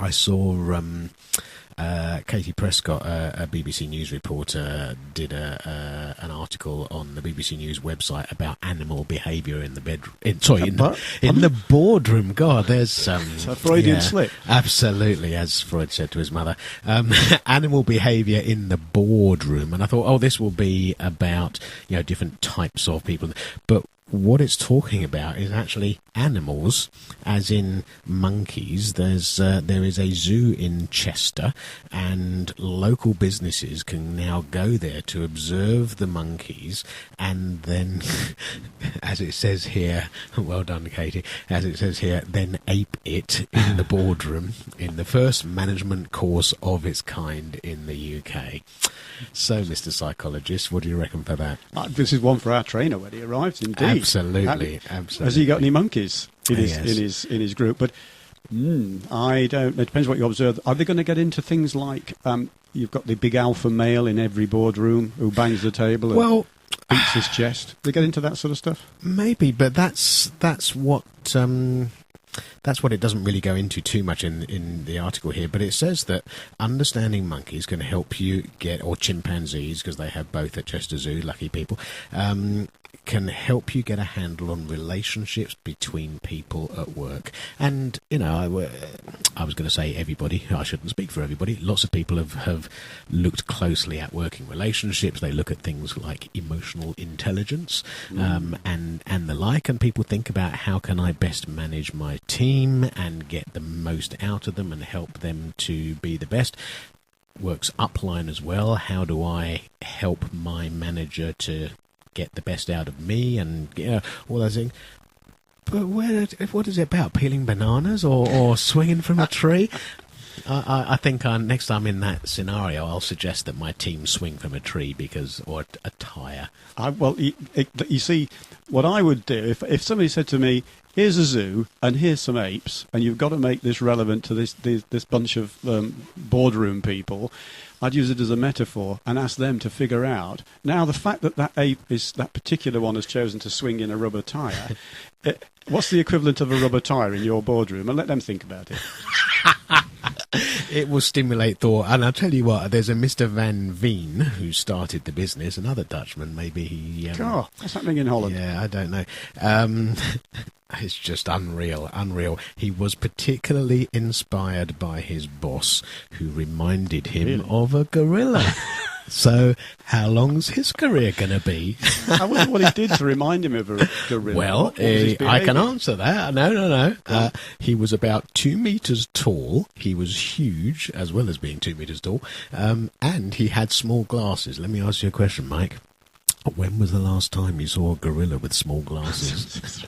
I saw Katie Prescott, a BBC News reporter, did an article on the BBC News website about animal behaviour in the bedroom. In the boardroom. God, there's it's a Freudian slip. Absolutely, as Freud said to his mother. Animal behaviour in the boardroom, and I thought, this will be about different types of people, but what it's talking about is actually animals, as in monkeys. There is a zoo in Chester, and local businesses can now go there to observe the monkeys, and then, as it says here, well done, Katie, as it says here, then ape it in the boardroom in the first management course of its kind in the UK. So, Mr. Psychologist, what do you reckon for that? This is one for our trainer when he arrives, indeed. Absolutely. Has he got any monkeys in his group? But I don't know. It depends what you observe. Are they going to get into things like you've got the big alpha male in every boardroom who bangs the table and beats his chest? They get into that sort of stuff? Maybe, but that's what it doesn't really go into too much in the article here, but it says that understanding monkeys can help you or chimpanzees, because they have both at Chester Zoo, lucky people, can help you get a handle on relationships between people at work. And, I was going to say everybody, I shouldn't speak for everybody. Lots of people have looked closely at working relationships. They look at things like emotional intelligence and the like, and people think about how can I best manage my team and get the most out of them and help them to be the best. Works upline as well. How do I help my manager to get the best out of me, and all those things. But what is it about? Peeling bananas or swinging from a tree? I think next time in that scenario, I'll suggest that my team swing from a tree or a tyre. You see, what I would do if somebody said to me, "Here's a zoo and here's some apes, and you've got to make this relevant to this bunch of boardroom people," I'd use it as a metaphor and ask them to figure out. Now, the fact that that particular one has chosen to swing in a rubber tyre, what's the equivalent of a rubber tyre in your boardroom? And let them think about it. It will stimulate thought. And I'll tell you what, there's a Mr. Van Veen who started the business, another Dutchman, maybe he... what's happening in Holland? Yeah, I don't know. It's just unreal. He was particularly inspired by his boss, who reminded him of a gorilla. So, how long's his career going to be? I wonder what he did to remind him of a gorilla. Well, I can answer that. No. He was about 2 meters tall. He was huge, as well as being 2 meters tall. And he had small glasses. Let me ask you a question, Mike. When was the last time you saw a gorilla with small glasses?